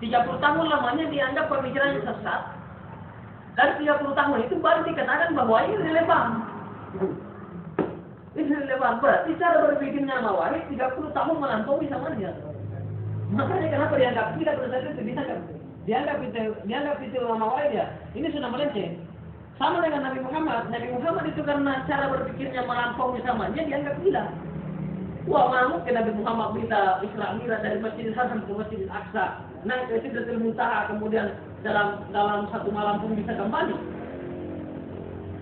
30 tahun lamanya dianggap pemikirannya sesat. Dari 30 tahun itu baru dikatakan bahwa ini relevan. Ini relevan. Berarti cara berpikirnya Wahid 30 tahun melampaui samanya. Makanya kenapa dianggap tidak bersatu itu dianggap itu Wahid ya. Ini sudah melenceng. Sama dengan Nabi Muhammad. Nabi Muhammad itu karena cara berpikirnya melampaui samanya dianggap gila. Wah, mana mungkin Nabi Muhammad bisa Isra Mi'raj dari Masjidil Haram ke Masjidil Aqsa, naik ke Sidratul Muntaha, kemudian dalam satu malam pun bisa kembali.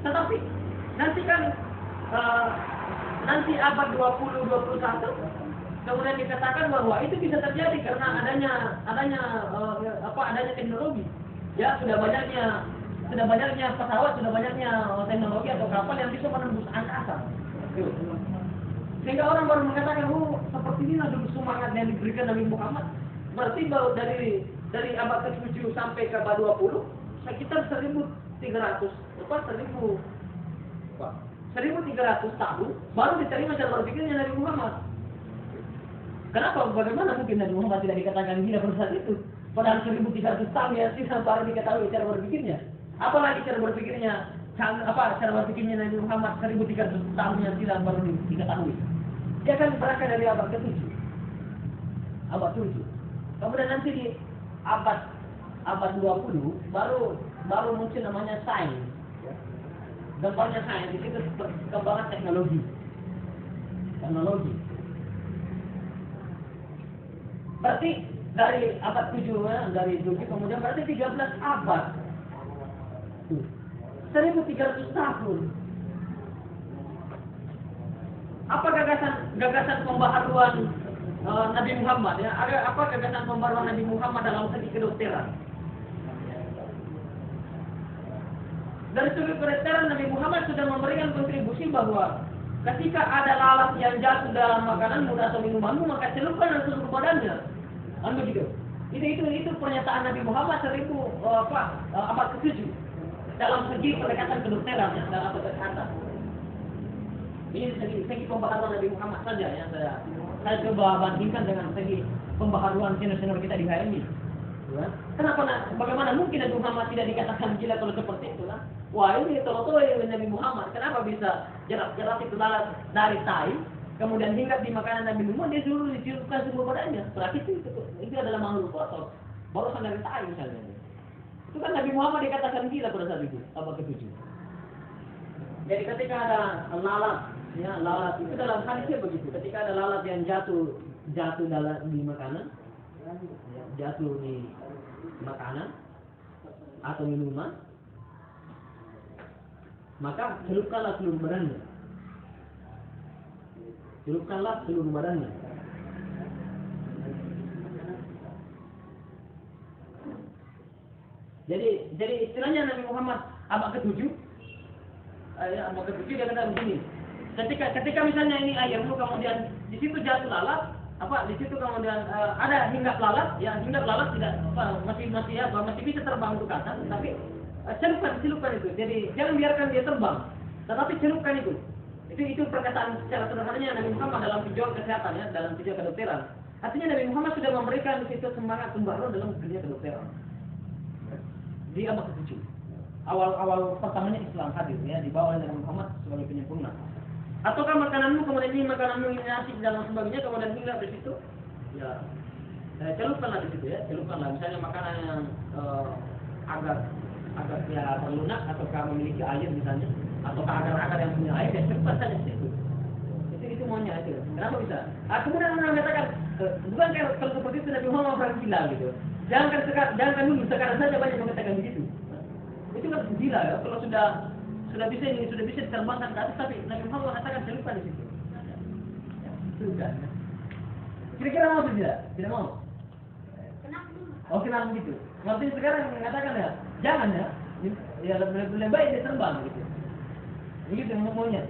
Tetapi nanti kan nanti abad 20-21 kemudian dikatakan bahwa itu bisa terjadi karena adanya teknologi. Ya, sudah banyaknya pesawat, sudah banyaknya teknologi atau kapal yang bisa menembus angkasa. Sehingga orang baru mengatakan, seperti inilah dulu semangat yang diberikan Nabi Muhammad. Berarti baru dari abad ke-7 sampai ke abad 20, sekitar 1.300 tahun, baru diterima cara berpikirnya Nabi Muhammad. Kenapa? Bagaimana mungkin Nabi Muhammad tidak dikatakan gila pada saat itu? Padahal 1.300 tahun ya sisa baru diketahui cara berpikirnya. Apalagi cara berpikirnya Nabi Muhammad 1.300 tahun yang silam baru diketahui. Dia kan berangkat dari abad ke-7. Abad 7. Kemudian nanti di abad 20 baru muncul namanya sains. Gampangnya sains itu perkembangan teknologi. Berarti dari abad 7 dari 7 kemudian berarti 13 abad. 1.300 tahun. Apa gagasan pembaharuan Nabi Muhammad ya? Apa gagasan pembaharuan Nabi Muhammad dalam segi kedokteran? Dari segi kedokteran Nabi Muhammad sudah memberikan kontribusi bahwa ketika ada lalat yang jatuh dalam makananmu atau minumanmu maka celupkan dalam seluruh badannya. Begitu. Itu pernyataan Nabi Muhammad abad ke-7 dalam segi pendekatan kedokteran ya, dalam pendekatan. Ini segi pembaharuan Nabi Muhammad saja yang saya coba bandingkan dengan segi pembaharuan senior-senior kita di HMI. Ya. Bagaimana mungkin Nabi Muhammad tidak dikatakan gila kalau seperti itu? Wah, ini tolo-tolo yang Nabi Muhammad. Kenapa bisa jerat-jerat itu dari tai, kemudian hinggap di makanan Nabi Muhammad, dia suruh dicurupkan semua badannya. Berarti itu adalah makhluk kotor. Barusan dari tai misalnya. Itu kan Nabi Muhammad dikatakan gila pada saat itu, abad ke-7. Jadi ketika ada lalat itu dalam hadisnya begitu. Ketika ada lalat yang jatuh di makanan, jatuh di makanan atau minuman, maka celupkanlah seluruh badannya. Jadi istilahnya Nabi Muhammad abad ke-7 dia kata begini. Ketika misalnya ini airmu kemudian di situ jatuh lalat, di situ kemudian ada hinggap lalat tidak masih bisa terbang untuk atas, tapi celupkan itu. Jadi jangan biarkan dia terbang, tetapi celupkan itu. Itu perkataan secara sederhananya Nabi Muhammad dalam tujuan kesehatan ya, dalam tujuan kedokteran. Artinya Nabi Muhammad sudah memberikan di situ semangat pembaharuan dalam dunia kedokteran. Di abad ke-7. Awal pertamanya Islam hadir ya, dibawa oleh Nabi Muhammad sebagai penyempurna. Ataukah makananmu kemudian ini nasi dan sebagainya kemudian hinggap di situ? Ya, celupkanlah di situ ya, celupkanlah. Misalnya makanan yang agak ya terlunak ataukah memiliki air misalnya, ataukah agar-agar yang punya air, ya celupkan saja di situ. Itu maunya itu. Kenapa bisa? Kemudian orang mengatakan, bukan kalau seperti itu Nabi Muhammad orang gila gitu. Jangan dulu sekarang saja banyak mengatakan begitu. Itu kan gila ya, kalau sudah bisa diterbangkan ke atas, tapi Nabi Muhammad mengatakan celupkan di situ. Sudah. Kira-kira mau tidak? Tidak mau. Kenapa begitu? Maksudnya sekarang mengatakan ya, jangan ya. Ya lebih baik dia terbang gitu. Begitu maunya.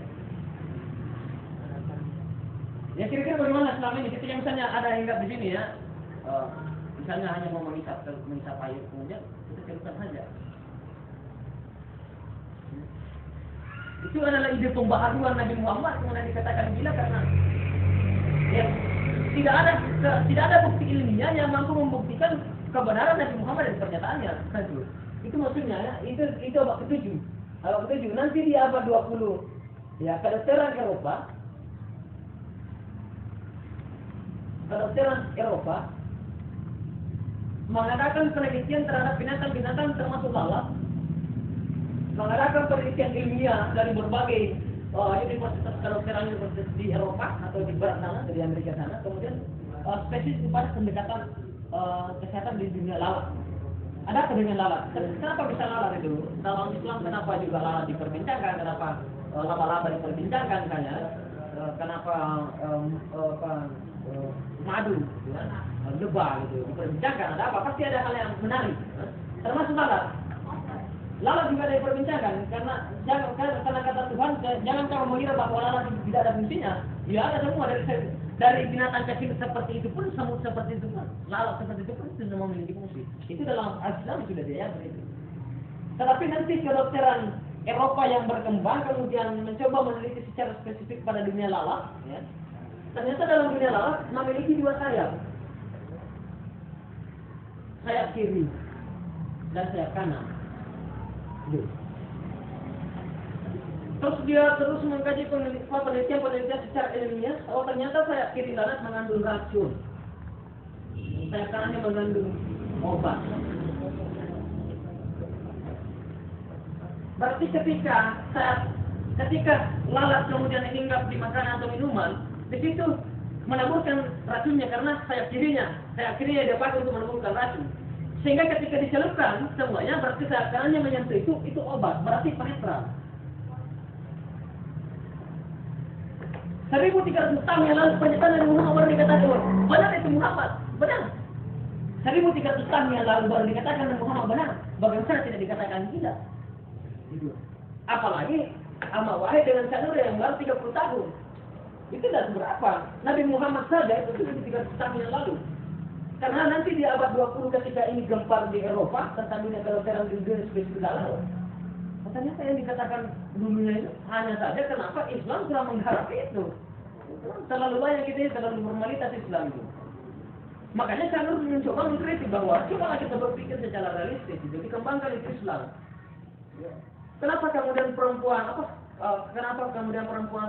Ya kira-kira bagaimana selama ini ketika misalnya ada hinggap di sini ya, misalnya hanya mau mengisap air kemudian kita celupkan saja. Itu adalah ide pembaharuan Nabi Muhammad kemudian dikatakan gila karena ya tidak ada bukti ilmiah yang mampu membuktikan kebenaran Nabi Muhammad dan pernyataannya. Itu maksudnya ya, itu abad ke-7. Abad ke-7 nanti di abad 20 ya kedokteran Eropa mengadakan penelitian terhadap binatang-binatang termasuk lalat, mengadakan penelitian ilmiah dari berbagai universitas kedokteran universitas di Eropa atau di barat sana, dari Amerika sana, kemudian spesifik kepada pendekatan kesehatan di dunia lalat. Ada apa dengan lalat? Kenapa bisa lalat itu? Dalam Islam kenapa juga lalat diperbincangkan? Kenapa laba-laba diperbincangkan? Kenapa madu, ya, lebah gitu diperbincangkan? Ada apa? Pasti ada hal yang menarik. Termasuk lalat. Lalat juga ada diperbincangkan karena kata Tuhan, jangan kamu mengira bahwa lalat tidak ada fungsinya. Ya ada semua dari binatang kecil seperti itu pun, semut seperti itu pun, lalat seperti itu pun semua memiliki fungsi. Itu dalam Islam sudah diajar itu. Tetapi nanti kedokteran Eropa yang berkembang kemudian mencoba meneliti secara spesifik pada dunia lalat, ya. Ternyata dalam dunia lalat memiliki dua sayap. Sayap kiri dan sayap kanan. Terus dia terus mengkaji penelitian secara ilmiah. Oh ternyata sayap kiri lalat mengandung racun, sayap kanannya mengandung obat. Berarti ketika lalat kemudian hinggap di makanan atau minuman, di situ menaburkan racunnya karena sayap kirinya dia pakai untuk menaburkan racun. Sehingga ketika dicelupkan semuanya, berarti sayap kanannya menyentuh itu obat, berarti penetral. 1300 tahun yang lalu pernyataan Nabi Muhammad baru dikatakan benar itu Muhammad, benar. 1300 tahun yang lalu baru dikatakan Nabi Muhammad benar. Bagaimana tidak dikatakan tidak? Apalagi amal wahid dengan sanur yang baru 30 tahun. Itu tidak seberapa. Nabi Muhammad saja itu 1300 tahun yang lalu. Karena nanti di abad 20 ketika ini gempar di Eropa tentang dunia kedokteran di dunia spesifik lalu. Ternyata yang dikatakan dulunya itu hanya saja kenapa Islam telah mengharap itu. Terlalu banyak terlalu formalitas Islam itu. Makanya saya harus mencoba mengkritik bahwa coba kita berpikir secara realistis itu dikembangkan itu Islam. Kenapa kemudian perempuan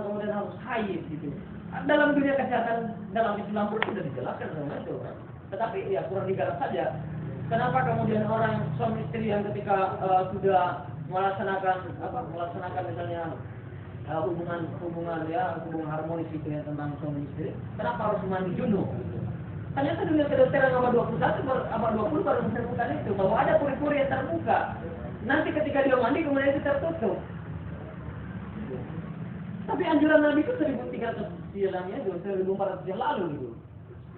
kemudian harus haid gitu? Dalam dunia kesehatan dalam Islam pun sudah dijelaskan dengan itu. Tetapi ya kurang digarap saja. Kenapa kemudian orang suami istri yang ketika sudah melaksanakan misalnya hubungan harmonis itu ya tentang suami istri, kenapa harus mandi junub? Ternyata dunia kedokteran abad 20 baru menemukan itu bahwa ada puri-puri yang terbuka. Nanti ketika dia mandi kemudian itu tertutup. Tapi anjuran Nabi itu 1300 silamnya, 1400 yang lalu gitu.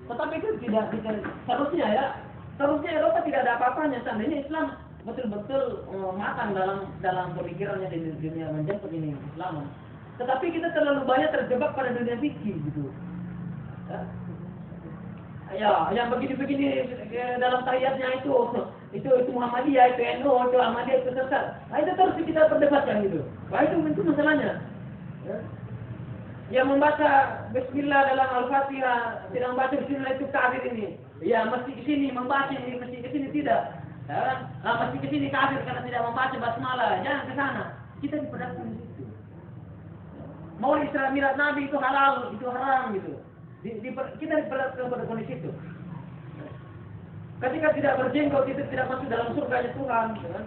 Tetapi itu tidak seharusnya Eropa tidak ada apa-apanya seandainya Islam betul-betul matang dalam pemikirannya di dunia menjemput ini Islam. Tetapi kita terlalu banyak terjebak pada dunia fikih gitu. Ya, yang begini-begini dalam tahiyatnya itu Muhammadiyah, itu NU, itu Ahmadiyah, itu sesat. Nah, itu terus kita perdebatkan gitu. Wah, itu masalahnya. Ya. Yang membaca Bismillah dalam Al-Fatihah, tidak membaca Bismillah itu kafir ini. Ya, mesti ke sini membaca ini, mesti ke sini tidak. Ya, mesti ke sini kafir karena tidak membaca basmalah. Jangan ke sana. Kita diperdebatkan di situ. Mau Isra Mi'raj Nabi itu halal, itu haram gitu. Kita diperdebatkan pada kondisi itu. Ketika tidak berjenggot itu tidak masuk dalam surganya Tuhan, kan?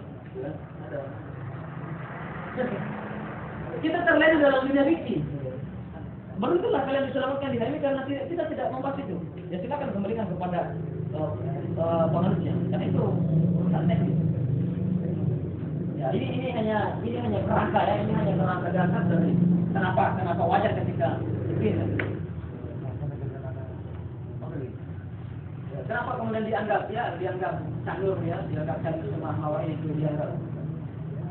Kita terlena dalam dunia fikih. Baru itulah kalian diselamatkan di hari ini karena kita tidak membahas itu. Ya silakan kembalikan kepada pengaruhnya. Karena itu urusan teknis. Ya ini hanya kerangka ya, ini hanya kerangka dasar dari kenapa wajar ketika begini. Kenapa kemudian dianggap candur ya, dianggap candur sama hawa itu dianggap.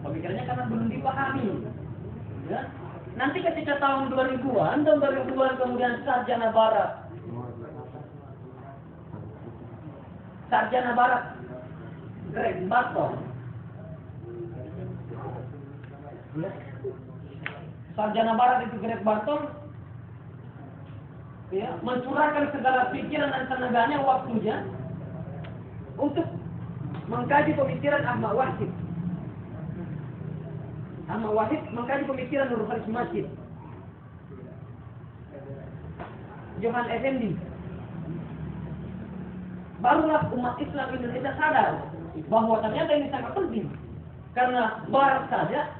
Pemikirannya karena belum dipahami. Ya. Nanti ketika tahun 2000-an kemudian sarjana barat Greg Barton. Ya. Sarjana barat itu Greg Barton ya, mencurahkan segala pikiran dan tenaganya waktunya untuk mengkaji pemikiran Ahmad Wahid. Ahmad Wahid mengkaji pemikiran Nur Khalis Masjid, Johan Effendi. Barulah umat Islam Indonesia sadar bahwa ternyata ini sangat penting. Karena Barat saja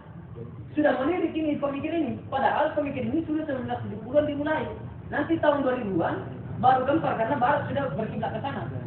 sudah melirik ini pemikiran ini. Padahal pemikiran ini sudah 1970-an dimulai. Nanti tahun 2000-an baru gempar karena Barat sudah berkiblat ke sana.